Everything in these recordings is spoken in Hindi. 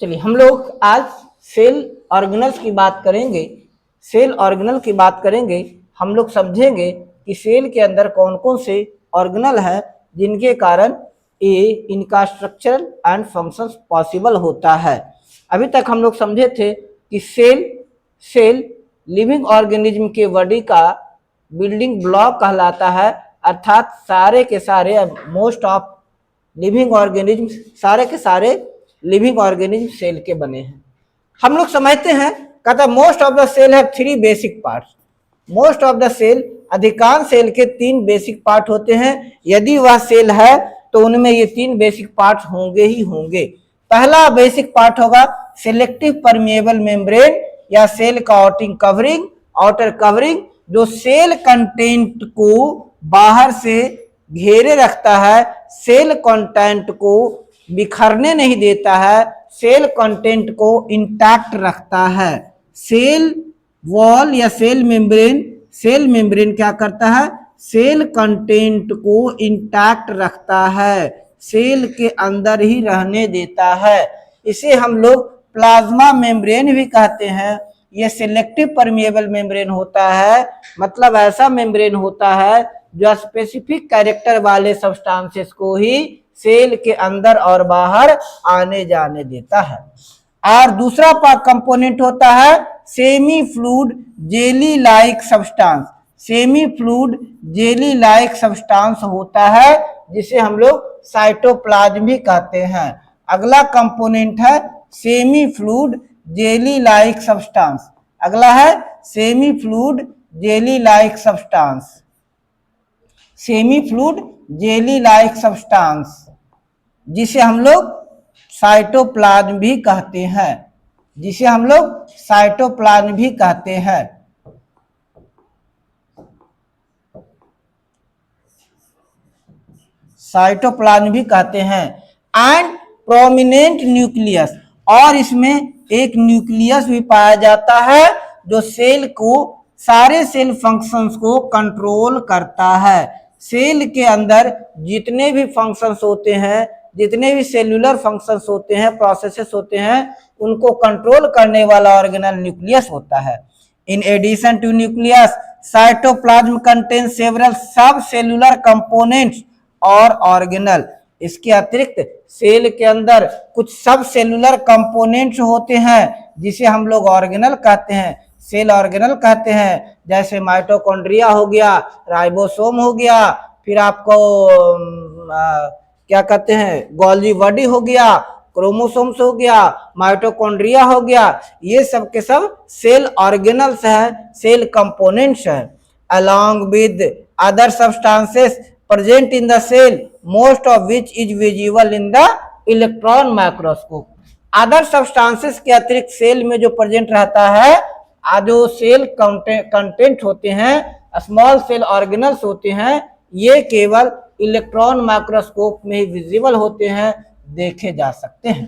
चलिए हम लोग आज सेल ऑर्गेनल्स की बात करेंगे। सेल ऑर्गेनल की बात करेंगे, हम लोग समझेंगे कि सेल के अंदर कौन कौन से ऑर्गेनल है जिनके कारण ये इनका स्ट्रक्चर एंड फंक्शंस पॉसिबल होता है। अभी तक हम लोग समझे थे कि सेल लिविंग ऑर्गेनिज्म के बॉडी का बिल्डिंग ब्लॉक कहलाता है, अर्थात सारे के सारे मोस्ट ऑफ लिविंग ऑर्गेनिज्म, सारे के सारे लिविंग ऑर्गेनिज्म सेल के बने हैं। हम लोग समझते हैं, कहता most of the cell have three basic parts. Most of the cell, अधिकांश सेल के तीन बेसिक पार्ट होते हैं। यदि वह सेल है तो उनमें ये तीन बेसिक पार्ट होंगे ही होंगे। पहला बेसिक पार्ट होगा सिलेक्टिव परमिएबल मेम्ब्रेन या सेल का आउटर कवरिंग, जो सेल कंटेंट को बाहर से घेरे रखता है, सेल कंटेंट को बिखरने नहीं देता है, सेल कंटेंट को इंटैक्ट रखता है। सेल वॉल या सेल मेम्ब्रेन क्या करता है? सेल कंटेंट को इंटैक्ट रखता है, सेल के अंदर ही रहने देता है। इसे हम लोग प्लाज्मा मेम्ब्रेन भी कहते हैं। यह सिलेक्टिव परमिएबल मेम्ब्रेन होता है, मतलब ऐसा मेम्ब्रेन होता है जो स्पेसिफिक कैरेक्टर वाले सब्सटेंसेस को ही सेल के अंदर और बाहर आने जाने देता है। और दूसरा कंपोनेंट होता है semi fluid jelly like substance. Semi fluid jelly like substance होता है जिसे हम लोग साइटोप्लाज्म भी कहते हैं। अगला कंपोनेंट है semi fluid jelly like substance. अगला है semi fluid jelly like substance. Semi fluid jelly like substance जिसे हम लोग साइटोप्लाज्म भी कहते हैं, जिसे हम लोग साइटोप्लाज्म भी कहते हैं। साइटोप्लाज्म भी कहते हैं। एंड प्रोमिनेंट न्यूक्लियस, और इसमें एक न्यूक्लियस भी पाया जाता है जो सेल को, सारे सेल फंक्शंस को कंट्रोल करता है। सेल के अंदर जितने भी फंक्शंस होते हैं, जितने भी सेलुलर फंक्शंस होते हैं, प्रोसेसेस होते हैं, उनको कंट्रोल करने वाला ऑर्गेनल न्यूक्लियस होता है। In addition to nucleus, cytoplasm contains several subcellular components और ऑर्गेनल। इसके अतिरिक्त सेल के अंदर कुछ सब सेलुलर कंपोनेंट्स होते हैं जिसे हम लोग ऑर्गेनल कहते हैं, सेल ऑर्गेनल कहते हैं। जैसे माइटोकॉन्ड्रिया हो गया, राइबोसोम हो गया, फिर आपको क्या कहते हैं, गोल्गी बॉडी हो गया, क्रोमोसोम्स हो गया, माइटोकॉन्ड्रिया हो गया, ये सब के सब सेल ऑर्गेनल्स हैं, सेल कंपोनेंट्स हैं। Along with other substances present in the cell, most of which is visible in the electron microscope. Other substances के अतिरिक्त सेल में जो प्रेजेंट रहता है, जो सेल कंटेंट होते हैं, स्मॉल सेल ऑर्गेनल्स होते हैं, ये केवल इलेक्ट्रॉन माइक्रोस्कोप में ही विजिबल होते हैं, देखे जा सकते हैं।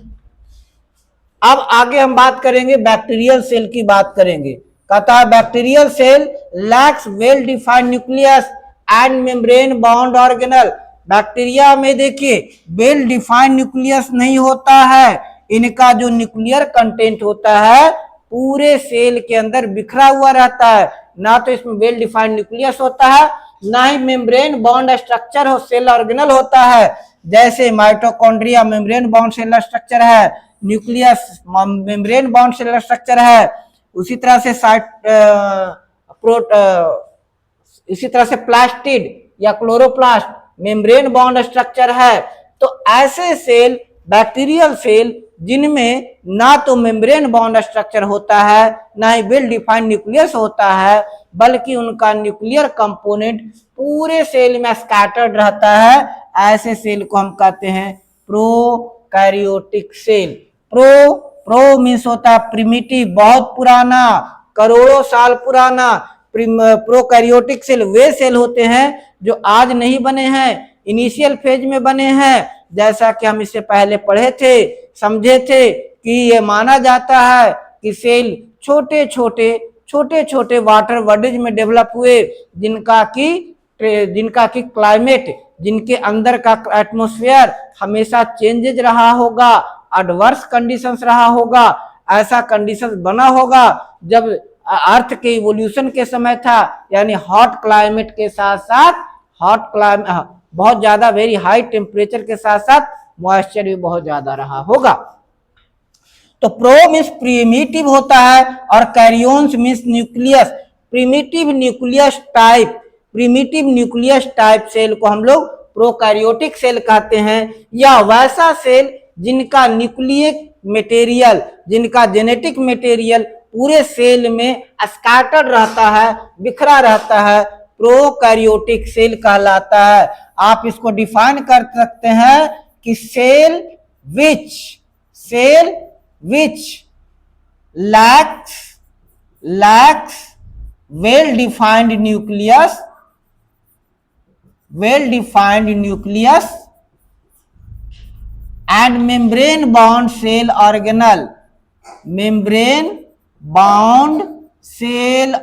अब आगे हम बात करेंगे, बैक्टीरियल सेल की बात करेंगे। कहता है bacterial cell lacks well defined nucleus and membrane bound organelle. Bacteria में देखिए वेल डिफाइंड न्यूक्लियस नहीं होता है, इनका जो न्यूक्लियर कंटेंट होता है पूरे सेल के अंदर बिखरा हुआ रहता है। ना तो इसमें वेल डिफाइंड न्यूक्लियस होता है, ना ही मेम्ब्रेन बॉन्ड स्ट्रक्चर हो सेल ऑर्गेनल होता है। जैसे mitochondria membrane bound cellular structure है, nucleus membrane bound cellular structure है, उसी तरह से प्लास्टिड या क्लोरोप्लास्ट मेम्ब्रेन बॉन्ड स्ट्रक्चर है। तो ऐसे सेल, बैक्टीरियल सेल, जिनमें ना तो मेम्ब्रेन बॉन्ड स्ट्रक्चर होता है, ना ही वेल डिफाइंड न्यूक्लियस होता है, बल्कि उनका न्यूक्लियर कंपोनेंट पूरे सेल में स्कैटर्ड रहता है, ऐसे सेल को हम कहते हैं प्रोकैरियोटिक सेल। प्रो मीन्स होता है प्रिमिटिव, बहुत पुराना, करोड़ों साल पुराना। प्रोकैरियोटिक सेल वे सेल होते हैं जो आज नहीं बने हैं, इनिशियल फेज में बने हैं। जैसा कि हम इससे पहले पढ़े थे, समझे थे कि ये माना जाता है कि सेल छोटे छोटे वाटर बॉडीज में डेवलप हुए, जिनका कि क्लाइमेट, जिनके अंदर का एटमॉस्फेयर हमेशा चेंजेज रहा होगा, एडवर्स कंडीशंस रहा होगा, ऐसा कंडीशंस बना होगा जब अर्थ के इवोल्यूशन के समय था, यानी हॉट क्लाइमेट के साथ साथ हॉट क्लाइमेट, बहुत ज्यादा वेरी हाई टेम्परेचर के साथ साथ मॉइस्चर भी बहुत ज्यादा रहा होगा। तो प्रो मीन्स प्रिमिटिव होता है और karyons means nucleus. Primitive nucleus type, primitive nucleus type cell को हम लोग प्रोकैरियोटिक सेल कहते हैं, या वैसा सेल जिनका न्यूक्लियक मटेरियल, जिनका जेनेटिक मटेरियल पूरे सेल में स्कैटर्ड रहता है, बिखरा रहता है, प्रोकैरियोटिक सेल कहलाता है। आप इसको डिफाइन कर सकते हैं कि cell which lacks well defined nucleus and membrane bound cell organelle, membrane bound cell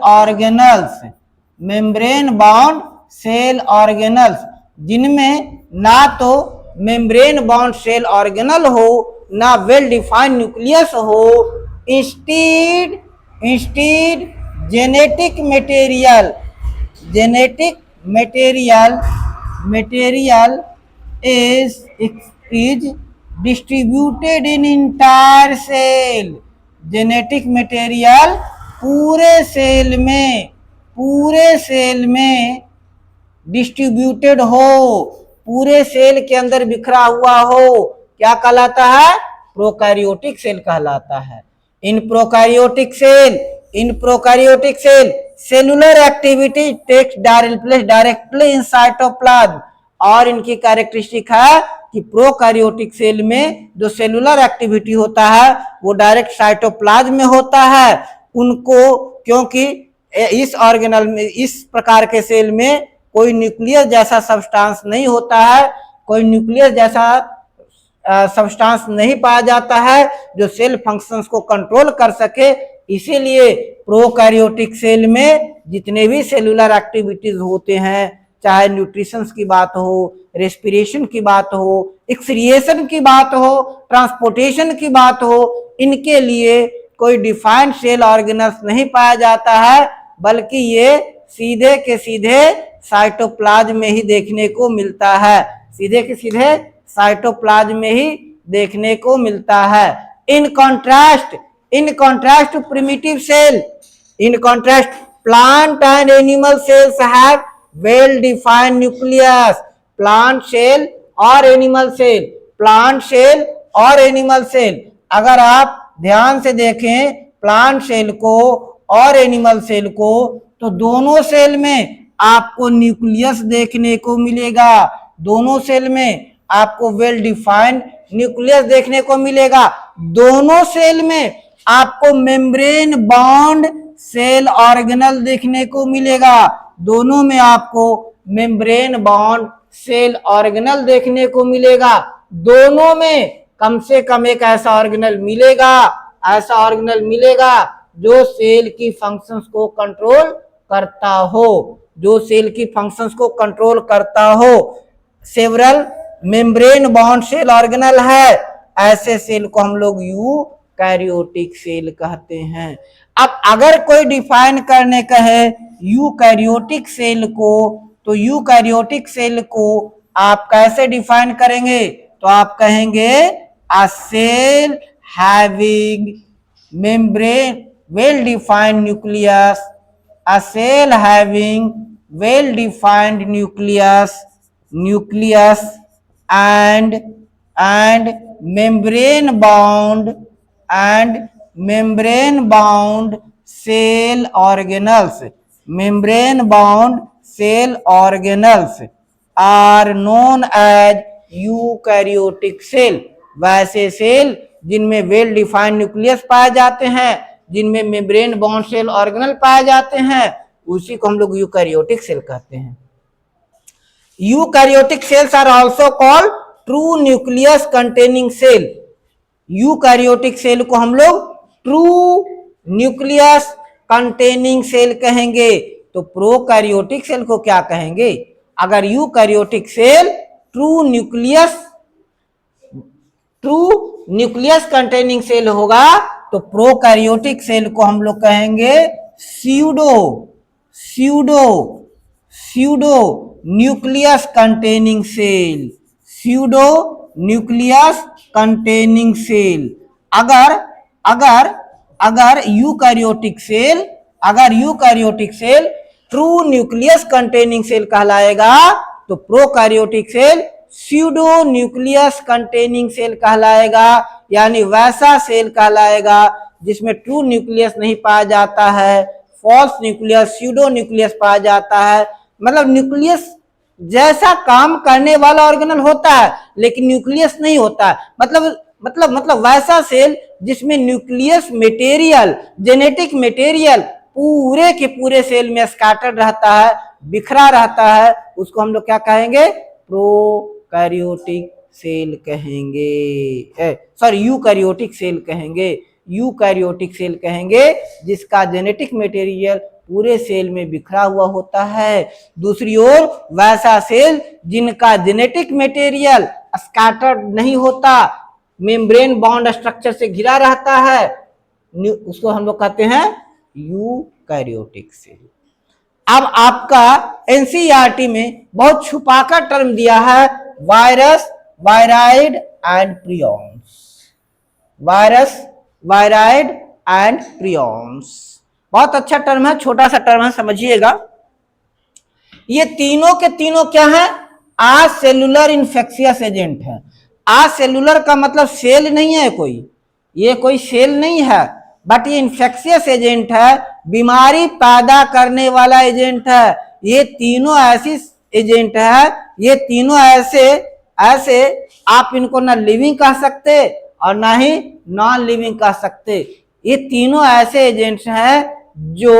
organelles, जिनमें ना तो मेम्ब्रेन बाउंड सेल ऑर्गेनल हो, ना वेल डिफाइंड न्यूक्लियस हो, instead genetic material is distributed in entire cell। Genetic material पूरे सेल में डिस्ट्रीब्यूटेड हो, पूरे सेल के अंदर बिखरा हुआ हो, क्या कहलाता है? प्रोकैरियोटिक सेल कहलाता है। In prokaryotic cell cellular activity takes directly in cytoplasm, और इनकी कैरेक्टरिस्टिक है कि प्रोकैरियोटिक सेल में जो सेलुलर एक्टिविटी होता है वो डायरेक्ट साइटोप्लाज्म में होता है। उनको क्योंकि इस ऑर्गेनल में, इस प्रकार के सेल में कोई न्यूक्लियस जैसा सब्सटेंस नहीं होता है, कोई न्यूक्लियस जैसा सब्सटेंस नहीं पाया जाता है जो सेल फंक्शंस को कंट्रोल कर सके। इसीलिए प्रोकैरियोटिक सेल में जितने भी सेलुलर एक्टिविटीज होते हैं, चाहे न्यूट्रिशन की बात हो, रेस्पिरेशन की बात हो, एक्सक्रिएशन की बात हो, ट्रांसपोर्टेशन की बात हो, इनके लिए कोई डिफाइंड सेल ऑर्गेनल्स नहीं पाया जाता है, बल्कि ये सीधे के सीधे साइटोप्लाज्म में ही देखने को मिलता है, सीधे के सीधे साइटोप्लाज्म में ही देखने को मिलता है। In contrast to primitive cell, in contrast plant and animal cells have well defined nucleus. Plant cell और एनिमल सेल, अगर आप ध्यान से देखें प्लांट सेल को और एनिमल सेल को, तो दोनों सेल में आपको न्यूक्लियस देखने को मिलेगा, दोनों सेल में आपको वेल डिफाइंड न्यूक्लियस देखने को मिलेगा, दोनों सेल में आपको मेम्ब्रेन बाउंड सेल ऑर्गेनल देखने को मिलेगा, दोनों में आपको मेम्ब्रेन बाउंड सेल ऑर्गेनल देखने को मिलेगा, दोनों में कम से कम एक ऐसा ऑर्गेनल मिलेगा जो सेल की फंक्शंस को कंट्रोल करता हो, several membrane bound cell organelle है, ऐसे सेल को हम लोग यूकैरियोटिक सेल कहते हैं। अब अगर कोई डिफाइन करने कहे यूकैरियोटिक सेल को, तो यूकैरियोटिक सेल को आप कैसे डिफाइन करेंगे? तो आप कहेंगे a cell having membrane well defined nucleus, a cell having well defined nucleus and membrane bound cell organelles are known as eukaryotic cell। वैसे सेल जिनमें वेल डिफाइंड न्यूक्लियस पाए जाते हैं, जिनमें मेम्ब्रेन बाउंड सेल ऑर्गेनल पाए जाते हैं, उसी को हम लोग यूकैरियोटिक सेल कहते हैं। Eukaryotic cells are also called true nucleus containing cell. Eukaryotic cell को हम लोग ट्रू न्यूक्लियस कंटेनिंग सेल कहेंगे। तो प्रोकैरियोटिक सेल को क्या कहेंगे? अगर eukaryotic cell true nucleus true nucleus containing cell होगा तो प्रोकैरियोटिक सेल को हम लोग कहेंगे pseudo pseudo pseudo nucleus containing cell, pseudo nucleus containing cell. अगर अगर अगर eukaryotic cell true nucleus containing cell कहलाएगा तो prokaryotic cell pseudo nucleus containing cell कहलाएगा, यानी वैसा सेल कहलाएगा जिसमें ट्रू न्यूक्लियस नहीं पाया जाता है, फॉल्स न्यूक्लियस स्यूडो न्यूक्लियस पाया जाता है। मतलब न्यूक्लियस जैसा काम करने वाला ऑर्गेनल होता है लेकिन न्यूक्लियस नहीं होता है। मतलब वैसा सेल जिसमें न्यूक्लियस मटेरियल, जेनेटिक मटेरियल पूरे के पूरे सेल में स्कैटर्ड रहता है, बिखरा रहता है, उसको हम लोग क्या कहेंगे? प्रोकैरियोटिक सेल कहेंगे, सॉरी यूकैरियोटिक सेल कहेंगे। यूकैरियोटिक सेल कहेंगे जिसका जेनेटिक मटेरियल पूरे सेल में बिखरा हुआ होता है। दूसरी ओर वैसा सेल जिनका जेनेटिक मटेरियल स्कैटर्ड नहीं होता, मेम्ब्रेन बॉन्ड स्ट्रक्चर से घिरा रहता है, उसको हम लोग कहते हैं यूकैरियोटिक सेल। अब आपका एनसीईआरटी में बहुत छुपाकर टर्म दिया है virus, wired and prions. Virus, wired and prions बहुत अच्छा टर्म है, छोटा सा टर्म है, समझिएगा। ये तीनों के तीनों क्या है? आ सेलुलर इन्फेक्शियस एजेंट है। आ सेलुलर का मतलब सेल नहीं है कोई, ये कोई सेल नहीं है, बट ये इन्फेक्शियस एजेंट है, बीमारी पैदा करने वाला एजेंट है। ये तीनों ऐसी एजेंट है, ये तीनों ऐसे आप इनको ना लिविंग कह सकते और ना ही नॉन लिविंग कह सकते। ये तीनों ऐसे एजेंट्स हैं जो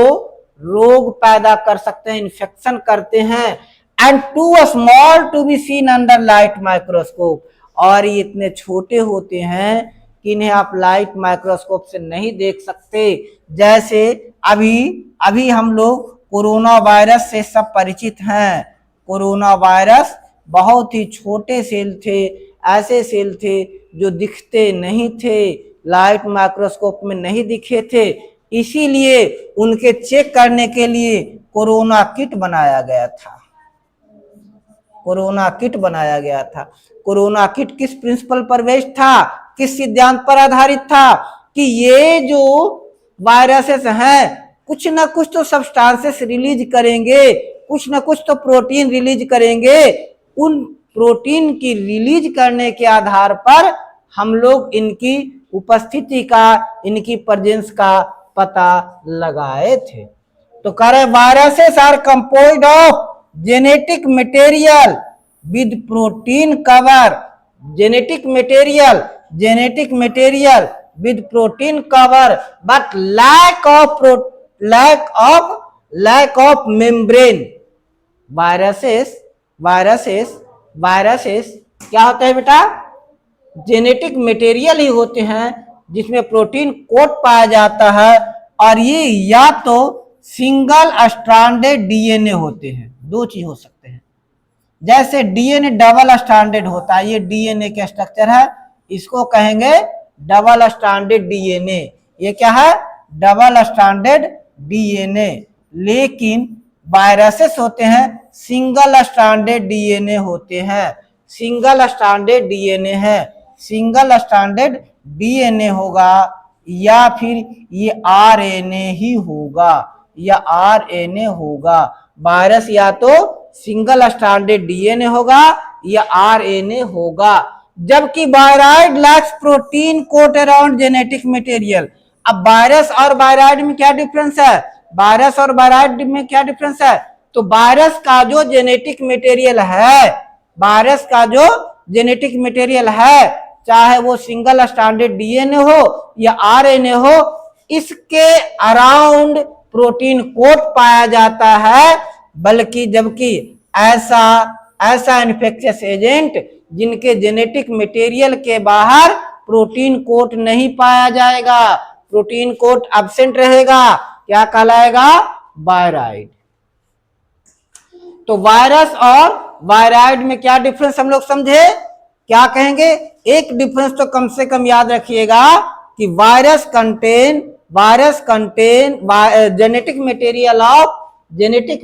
रोग पैदा कर सकते हैं, इन्फेक्शन करते हैं। And too small to be seen under light microscope, और ये इतने छोटे होते हैं कि इन्हें आप लाइट माइक्रोस्कोप से नहीं देख सकते। जैसे अभी हम लोग कोरोना वायरस से सब परिचित हैं। कोरोना वायरस बहुत ही छोटे सेल थे, ऐसे सेल थे जो दिखते नहीं थे, लाइट माइक्रोस्कोप में नहीं दिखे थे, इसीलिए उनके चेक करने के लिए कोरोना किट बनाया गया था। कोरोना किट बनाया गया था। कोरोना किट किस प्रिंसिपल पर बेस्ड था, किस सिद्धांत पर आधारित था कि ये जो वायरसेस हैं कुछ ना कुछ तो सब्सटेंसेस रिलीज करेंगे, कुछ ना कुछ तो प्रोटीन रिलीज करेंगे। उन प्रोटीन की रिलीज करने के आधार पर हम लोग इनकी उपस्थिति का, इनकी प्रेजेंस का पता लगाए थे। तो कह रहे viruses are composed of genetic material with protein cover, genetic material with protein cover but lack of membrane. Viruses क्या होता है बेटा? जेनेटिक मटेरियल ही होते हैं जिसमें प्रोटीन कोट पाया जाता है, और ये या तो सिंगल स्ट्रैंडेड डीएनए होते हैं, दो चीज हो सकते हैं। जैसे डीएनए डबल स्ट्रैंडेड होता है, ये डीएनए का स्ट्रक्चर है, इसको कहेंगे डबल स्ट्रैंडेड डीएनए। ये क्या है? Double stranded DNA. लेकिन वायरसेस होते हैं सिंगल स्ट्रैंडेड डीएनए होते हैं, सिंगल स्ट्रैंडेड डीएनए है। सिंगल स्ट्रैंडेड डीएनए होगा या फिर ये आरएनए ही होगा, या आरएनए होगा। वायरस या तो सिंगल स्ट्रैंडेड डीएनए होगा या आरएनए होगा। जबकि viroid lacks protein coat around genetic material. अब वायरस और वायराइड में क्या डिफरेंस है? वायरस और वायराइड में क्या डिफरेंस है? तो वायरस का जो जेनेटिक मटेरियल है, वायरस का जो जेनेटिक मटेरियल है, चाहे वो सिंगल स्ट्रैंडेड डीएनए हो या आरएनए हो, इसके अराउंड प्रोटीन कोट पाया जाता है। बल्कि जबकि ऐसा इन्फेक्शियस एजेंट जिनके जेनेटिक मटेरियल के बाहर प्रोटीन कोट नहीं पाया जाएगा, प्रोटीन कोट एब्सेंट रहेगा, क्या कहलाएगा? वायराइड। तो वायरस और वायराइड में क्या डिफरेंस हम लोग समझे? क्या कहेंगे? एक डिफरेंस तो कम से कम याद रखिएगा कि virus contain genetic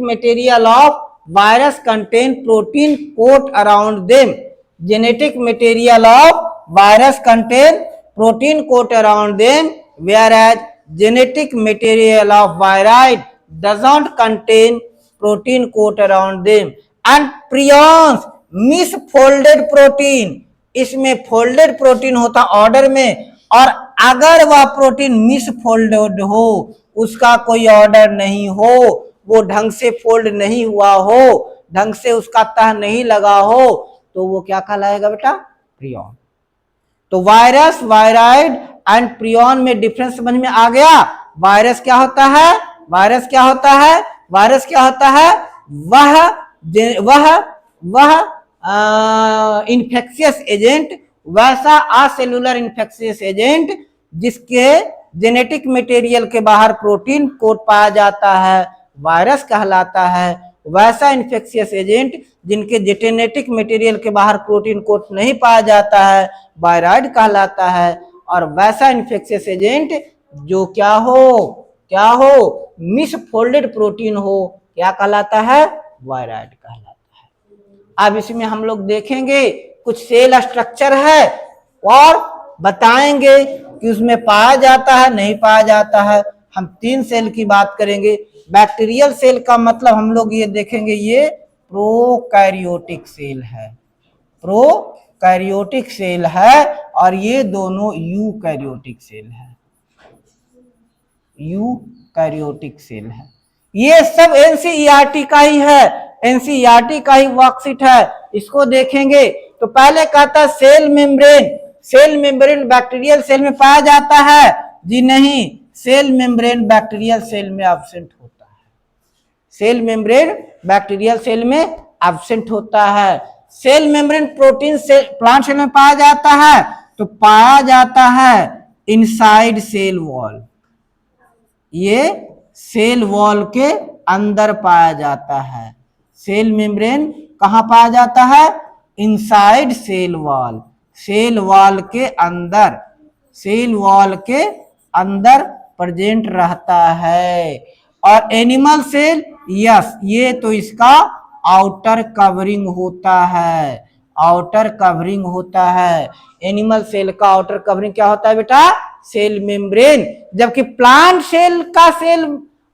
material of virus contain protein coat around them. Genetic material of virus contain protein coat around them, whereas genetic material of virus doesn't contain protein coat around them। and prions misfolded protein, इसमें फोल्डेड प्रोटीन होता ऑर्डर में, और अगर वह प्रोटीन मिसफोल्डेड हो, उसका कोई ऑर्डर नहीं हो, वो ढंग से फोल्ड नहीं हुआ हो, ढंग से उसका तह नहीं लगा हो, तो वो क्या कहलाएगा बेटा? प्रियॉन। तो वायरस, वायराइड एंड प्रियॉन में डिफरेंस समझ में आ गया। वायरस क्या होता है? वायरस क्या होता है? वायरस क्या होता है? वह इन्फेक्शियस एजेंट, वैसा असेलुलर इन्फेक्शियस एजेंट जिसके जेनेटिक मटेरियल के बाहर प्रोटीन कोट पाया जाता है, वायरस कहलाता है। वैसा इन्फेक्शियस एजेंट जिनके जेनेटिक मटेरियल के बाहर प्रोटीन कोट नहीं पाया जाता है, वायराइड कहलाता है। और वैसा इन्फेक्शियस एजेंट जो क्या हो मिसफोल्डेड प्रोटीन हो, क्या कहलाता है? वायराइड कहलाता है। अब इसमें हम लोग देखेंगे कुछ सेल स्ट्रक्चर है और बताएंगे कि उसमें पाया जाता है नहीं पाया जाता है। हम 3 सेल की बात करेंगे। बैक्टीरियल सेल का मतलब हम लोग ये देखेंगे, ये प्रोकैरियोटिक सेल है, प्रोकैरियोटिक सेल है, और ये दोनों यूकैरियोटिक सेल है, यूकैरियोटिक सेल है। ये सब एनसीईआरटी का ही है, एनसीईआरटी का ही वर्कशीट है, इसको देखेंगे। तो पहले कहता cell membrane, cell membrane bacterial cell में पाया जाता है? जी नहीं, सेल मेम्ब्रेन बैक्टीरियल सेल में एब्सेंट होता है। सेल मेम्ब्रेन बैक्टीरियल सेल में एब्सेंट होता है। सेल मेम्ब्रेन प्रोटीन से प्लांट सेल में पाया जाता है, तो पाया जाता है इनसाइड सेल वॉल, ये सेल वॉल के अंदर पाया जाता है। सेल मेम्ब्रेन कहाँ पाया जाता है? Inside cell wall, cell wall के अंदर, सेल वॉल के अंदर प्रेजेंट रहता है। और एनिमल सेल, यस, ये तो इसका आउटर कवरिंग होता है, आउटर कवरिंग होता है। एनिमल सेल का आउटर कवरिंग क्या होता है बेटा? Cell membrane. जबकि प्लांट सेल का सेल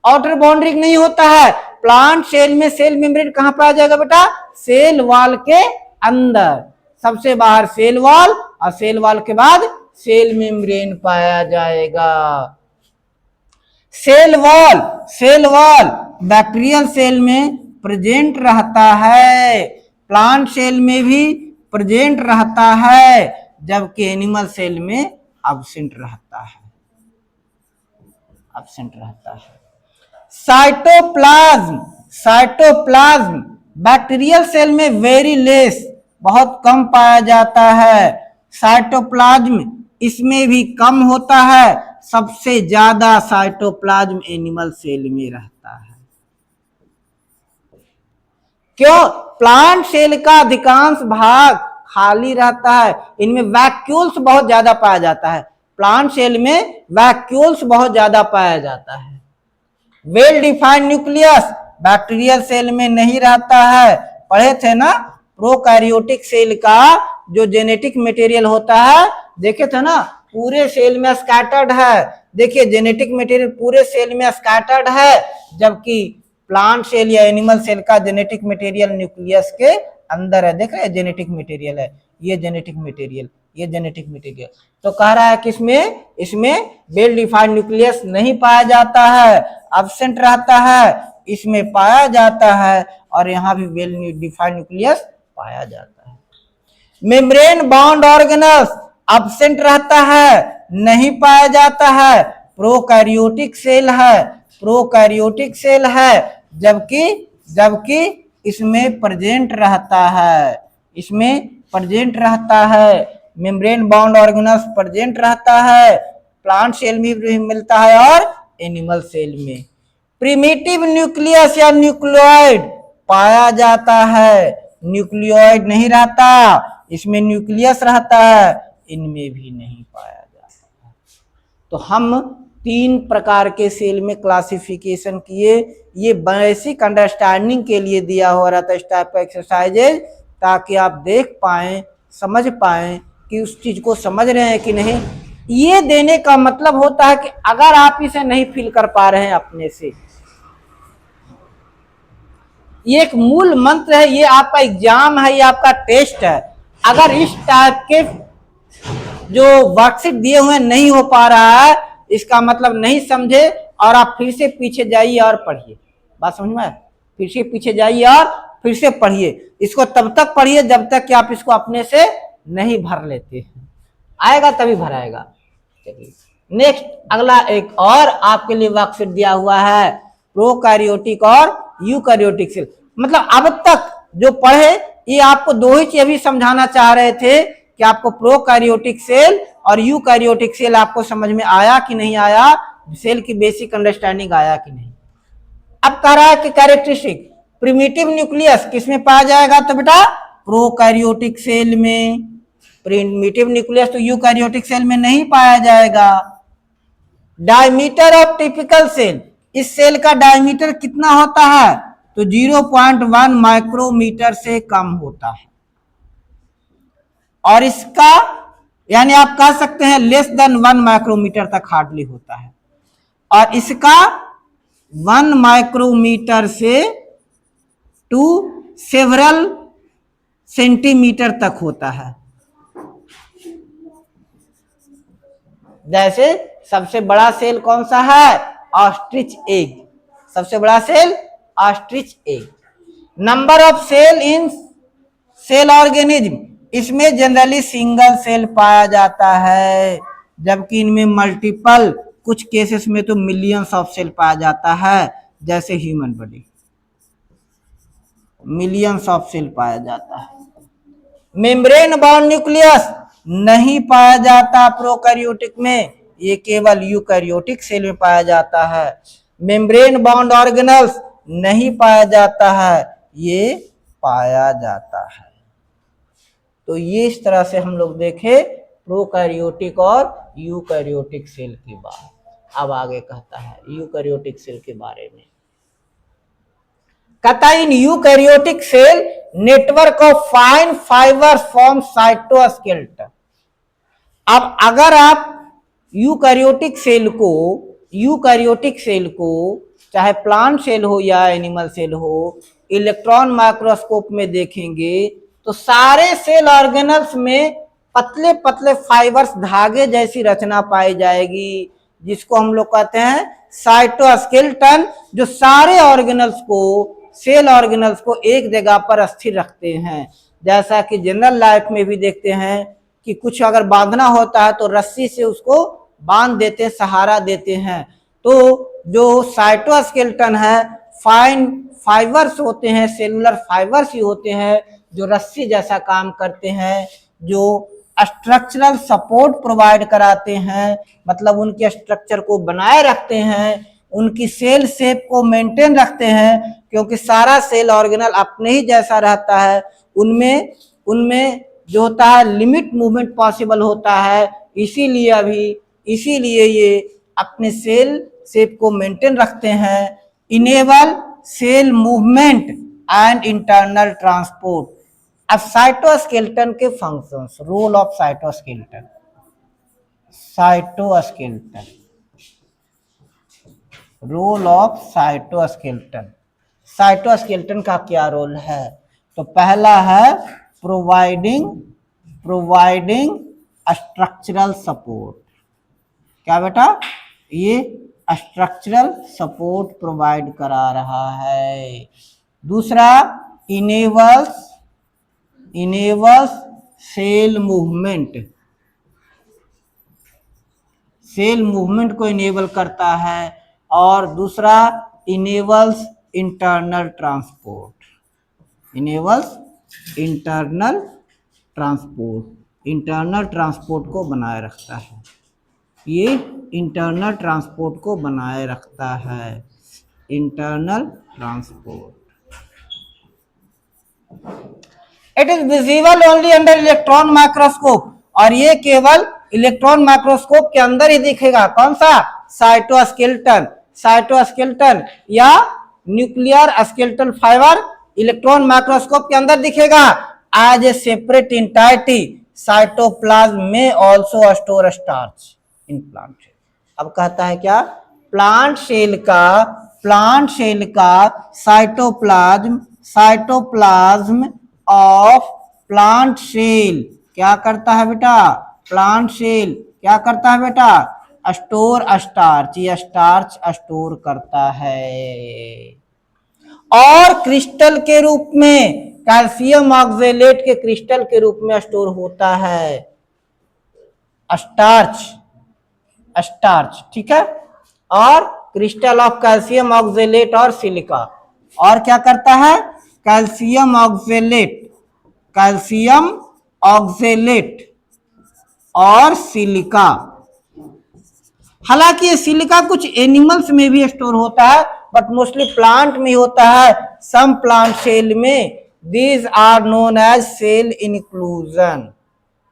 आउटर बाउंड्री नहीं होता है। प्लांट सेल में सेल मेम्ब्रेन कहां पाया जाएगा बेटा? सेल वॉल के अंदर, सबसे बाहर सेल वॉल, और सेल वॉल के बाद सेल मेम्ब्रेन पाया जाएगा। सेल वॉल बैक्टीरियल सेल में प्रेजेंट रहता है, प्लांट सेल में भी प्रेजेंट रहता है, जबकि एनिमल सेल में एब्सेंट रहता है, एब्सेंट रहता है। साइटोप्लाज्म बैक्टीरियल सेल में वेरी लेस, बहुत कम पाया जाता है। साइटोप्लाज्म इसमें भी कम होता है, सबसे ज्यादा साइटोप्लाज्म एनिमल सेल में रहता है। क्यों? प्लांट सेल का अधिकांश भाग खाली रहता है, इनमें वैक्यूल्स बहुत ज्यादा पाया जाता है। प्लांट सेल में वैक्यूल्स बहुत ज्यादा पाया जाता है। Well defined nucleus bacterial cell में नहीं रहता है। पढ़े थे ना प्रोकैरियोटिक सेल का जो जेनेटिक मटेरियल होता है, देखे थे ना, पूरे सेल में स्कैटर्ड है। देखिए जेनेटिक मटेरियल पूरे सेल में स्कैटर्ड है, जबकि प्लांट सेल या एनिमल सेल का जेनेटिक मटेरियल न्यूक्लियस के अंदर है। देख रहे हैं जेनेटिक मटेरियल है, ये जेनेटिक मटेरियल, ये जेनेटिक मटेरियल। तो कह रहा है कि इसमें वेल डिफाइंड न्यूक्लियस नहीं पाया जाता है, एब्सेंट रहता है। इसमें पाया जाता है, और यहाँ भी वेल डिफाइंड न्यूक्लियस पाया जाता है। मेम्ब्रेन बाउंड ऑर्गेनल्स एब्सेंट रहता है, नहीं पाया जाता है। प्रोकैरियोटिक सेल है, प्रोकैरियोटिक सेल है, जबकि इसमें प्रेजेंट रहता है, इसमें प्रेजेंट रहता है। मेम्ब्रेन बाउंड ऑर्गेनल्स प्रेजेंट रहता है, प्लांट सेल में भी मिलता है और एनिमल सेल में। प्रिमिटिव न्यूक्लियस या न्यूक्लियोइड पाया जाता है, न्यूक्लियोइड नहीं रहता। इसमें न्यूक्लियस रहता है, इनमें भी नहीं पाया जाता। तो हम 3 प्रकार के सेल में क्लासिफिकेशन किए। ये बेसिक अंडरस्टैंडिंग के लिए दिया हुआ रहता है इस टाइप का एक्सरसाइजेज, ताकि आप देख पाएं, समझ पाएं कि उस चीज को समझ रहे हैं कि नहीं। ये देने का मतलब होता है कि अगर आप इसे नहीं फील कर पा रहे हैं अपने से, ये एक मूल मंत्र है, ये आपका एग्जाम है, ये आपका टेस्ट है। अगर इस टाइप के जो वर्कशीट दिए हुए नहीं हो पा रहा है, इसका मतलब नहीं समझे और आप फिर से पीछे जाइए और पढ़िए। बात समझ में आया? फिर से पीछे जाइए और फिर से पढ़िए। इसको तब तक पढ़िए जब तक कि आप इसको अपने से नहीं भर लेते हैं, आएगा तभी भराएगा। चलिए नेक्स्ट, अगला एक और आपके लिए वर्कशीट दिया हुआ है, प्रोकैरियोटिक और यूकैरियोटिक सेल। मतलब अब तक जो पढ़े, ये आपको 2 ही चीज अभी समझाना चाह रहे थे कि आपको प्रोकैरियोटिक सेल और यूकैरियोटिक सेल आपको समझ में आया कि नहीं आया, सेल की बेसिक अंडरस्टैंडिंग आया कि नहीं। अब कह रहा है कि कैरेक्टरिस्टिक प्रिमिटिव न्यूक्लियस किसमें पाया जाएगा, तो बेटा प्रोकैरियोटिक सेल में। प्रिमिटिव न्यूक्लियस तो यूकैरियोटिक सेल में नहीं पाया जाएगा। डायमीटर ऑफ टिपिकल सेल, इस सेल का डायमीटर कितना होता है, तो 0.1 माइक्रोमीटर से कम होता है। और इसका यानी आप कह सकते हैं लेस देन 1 माइक्रोमीटर तक हार्डली होता है। और इसका 1 माइक्रोमीटर से टू सेवरल सेंटीमीटर तक होता है। जैसे सबसे बड़ा सेल कौन सा है, ऑस्ट्रिच एग, सबसे बड़ा cell ostrich egg. Number of cell in cell organism, इसमें जनरली सिंगल सेल पाया जाता है, जबकि इनमें मल्टीपल, कुछ केसेस में तो मिलियंस ऑफ सेल पाया जाता है। जैसे human body, millions of cell पाया जाता है। मेम्ब्रेन बाउंड न्यूक्लियस नहीं पाया जाता प्रोकैरियोटिक में, ये केवल यूकैरियोटिक सेल में पाया जाता है। मेम्ब्रेन बाउंड ऑर्गेनल्स नहीं पाया जाता है, ये पाया जाता है। तो ये इस तरह से हम लोग देखे प्रोकैरियोटिक और यूकैरियोटिक सेल की बात। अब आगे कहता है यूकैरियोटिक सेल के बारे में। कहता है in eukaryotic cell network of fine fibres form cytoskeleton. अब अगर आप यूकैरियोटिक सेल को चाहे प्लांट सेल हो या एनिमल सेल हो, इलेक्ट्रॉन माइक्रोस्कोप में देखेंगे तो सारे सेल ऑर्गेनल्स में पतले पतले फाइबर्स, धागे जैसी रचना पाई जाएगी, जिसको हम लोग कहते हैं साइटोस्केलेटन, जो सारे ऑर्गेनल्स को, सेल ऑर्गेनल्स को एक जगह पर स्थिर रखते हैं। जैसा कि जनरल लाइफ में भी देखते हैं कि कुछ अगर बांधना होता है तो रस्सी से उसको बांध देते हैं, सहारा देते हैं। तो जो साइटोस्केलेटन है, फाइन फाइबर्स होते हैं, सेलुलर फाइबर्स ही होते हैं, जो रस्सी जैसा काम करते हैं, जो स्ट्रक्चरल सपोर्ट प्रोवाइड कराते हैं, मतलब उनके स्ट्रक्चर को बनाए रखते हैं, उनकी सेल शेप को मेंटेन रखते हैं, क्योंकि सारा सेल ऑर्गेनल अपने ही जैसा रहता है। उनमें जो होता है लिमिट मूवमेंट पॉसिबल होता है, इसीलिए ये अपने सेल शेप को मेंटेन रखते हैं। Enable cell movement and internal transport. अब साइटोस्केलेटन के functions, role of cytoskeleton. Role of cytoskeleton, cytoskeleton का क्या रोल है, तो पहला है प्रोवाइडिंग स्ट्रक्चरल सपोर्ट। क्या बेटा, ये स्ट्रक्चरल सपोर्ट प्रोवाइड करा रहा है। दूसरा इनेबल्स सेल मूवमेंट को इनेबल करता है। और दूसरा इनेबल्स इंटरनल ट्रांसपोर्ट को बनाए रखता है। ये इंटरनल ट्रांसपोर्ट को बनाए रखता है, internal transport. It is visible only under electron microscope, और ये केवल इलेक्ट्रॉन माइक्रोस्कोप के अंदर ही दिखेगा। कौन सा? साइटोस्केलेटन, साइटोस्केलेटन या nuclear skeletal fibre electron microscope के अंदर दिखेगा। As a separate entity cytoplasm में also store starch in plant. अब कहता है क्या? प्लांट सेल का cytoplasm, cytoplasm of plant cell क्या करता है बेटा? प्लांट सेल क्या करता है बेटा? स्टोर स्टार्च, ये स्टार्च स्टोर करता है। और क्रिस्टल के रूप में, कैल्शियम ऑक्जेलेट के क्रिस्टल के रूप में स्टोर होता है स्टार्च, स्टार्च, ठीक है। और क्रिस्टल ऑफ कैल्शियम ऑक्जेलेट और सिलिका। और क्या करता है? कैल्शियम ऑक्जेलेट, कैल्शियम ऑक्जेलेट और सिलिका। हालांकि ये सिलिका कुछ एनिमल्स में भी स्टोर होता है, बट मोस्टली प्लांट में होता है। सम प्लांट सेल में these are known as cell inclusion.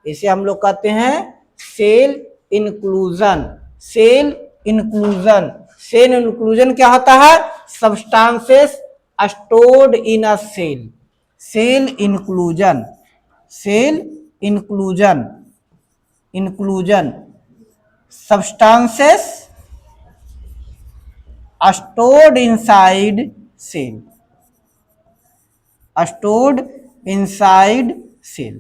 इसे हम लोग कहते हैं cell inclusion, cell inclusion. Cell inclusion क्या होता है? Substances stored in a cell. Cell inclusion, cell inclusion, inclusion substances stored inside cell, stored inside cell।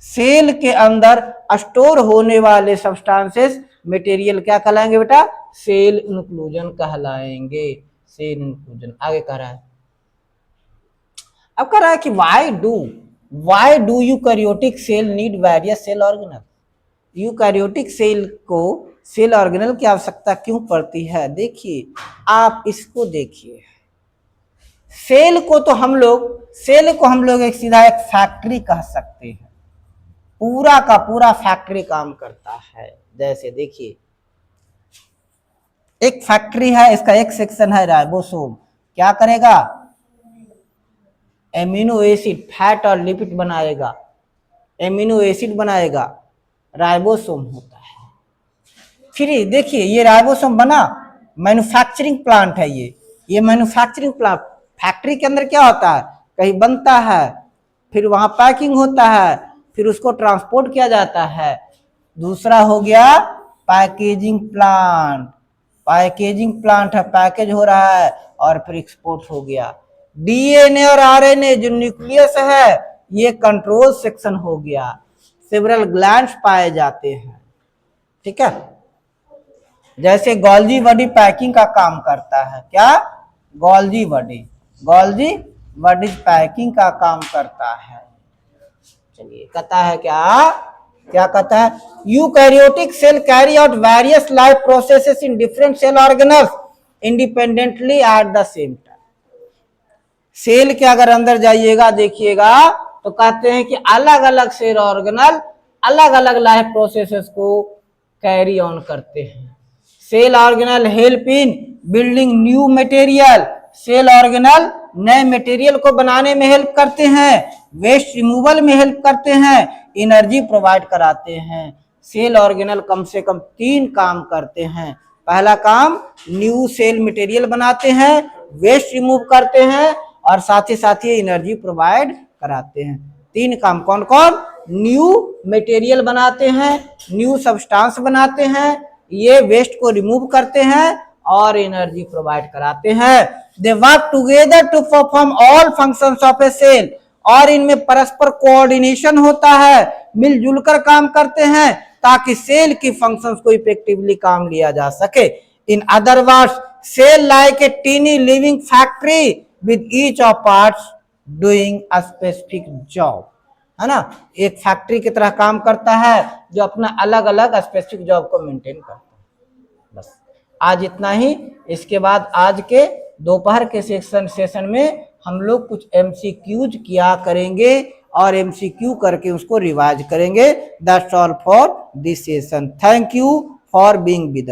Cell के अंदर स्टोर होने वाले सब्सटेंसेस मटेरियल क्या कहलाएंगे बेटा? सेल इंक्लूजन कहलाएंगे, सेल इंक्लूजन। आगे कह रहा है, अब कह रहा है कि why do eukaryotic cell need various cell organelle? Eukaryotic cell को सेल ऑर्गेनल की आवश्यकता क्यों पड़ती है? देखिए, आप इसको देखिए, सेल को हम लोग एक सीधा एक फैक्ट्री कह सकते हैं। पूरा का पूरा फैक्ट्री काम करता है। जैसे देखिए, एक फैक्ट्री है, इसका एक सेक्शन है राइबोसोम। क्या करेगा? एमिनो एसिड, फैट और लिपिड बनाएगा, एमिनो एसिड बनाएगा, राइबोसोम होता है। फिर देखिए, ये राइबोसोम बना, मैन्युफैक्चरिंग प्लांट है ये मैन्युफैक्चरिंग प्लांट। फैक्ट्री के अंदर क्या होता है? कहीं बनता है, फिर वहां पैकिंग होता है, फिर उसको ट्रांसपोर्ट किया जाता है। दूसरा हो गया पैकेजिंग प्लांट, पैकेजिंग प्लांट है, पैकेज हो रहा है और फिर एक्सपोर्ट हो गया। डीएनए और आरएनए जो न्यूक्लियस है, ये कंट्रोल सेक्शन हो गया। सेवरल ग्लैंड्स पाए जाते हैं, ठीक है। जैसे गोल्जी बॉडी पैकिंग का काम करता है। क्या? गोल्जी बॉडी पैकिंग का काम करता है। चलिए, कहता है क्या कहता है? Eukaryotic cell carry out various life processes in different cell organelles independently at the same time. Cell के अगर अंदर जाइएगा, देखिएगा, तो कहते हैं कि अलग अलग सेल ऑर्गेनल अलग अलग लाइफ प्रोसेसेस को कैरी ऑन करते हैं। Cell organelle help in building new material, cell organelle नए मटेरियल को बनाने में हेल्प करते हैं, वेस्ट रिमूवल में हेल्प करते हैं, एनर्जी प्रोवाइड कराते हैं। सेल ऑर्गेनल कम से कम 3 काम करते हैं। पहला काम, न्यू सेल मटेरियल बनाते हैं, वेस्ट रिमूव करते हैं और साथ ही एनर्जी प्रोवाइड कराते हैं। 3 काम कौन कौन? न्यू मटेरियल बनाते हैं, न्यू सब्सटेंस बनाते हैं, ये वेस्ट को रिमूव करते हैं और एनर्जी प्रोवाइड कराते हैं। They work together to perform all functions of a cell, और इनमें परस्पर कोऑर्डिनेशन होता है, मिलजुल कर काम करते हैं ताकि सेल की फंक्शंस को इफेक्टिवली काम लिया जा सके। In other words, cell like a tiny living factory with each of parts doing a specific job, है ना। एक फैक्ट्री की तरह काम करता है जो अपना अलग अलग स्पेसिफिक जॉब को मेंटेन करता है। बस आज इतना ही। इसके बाद आज के दोपहर के सेशन में हम लोग कुछ एमसीक्यूज किया करेंगे और एमसीक्यू करके उसको रिवाइज करेंगे। That's all for this session. Thank you for being with us.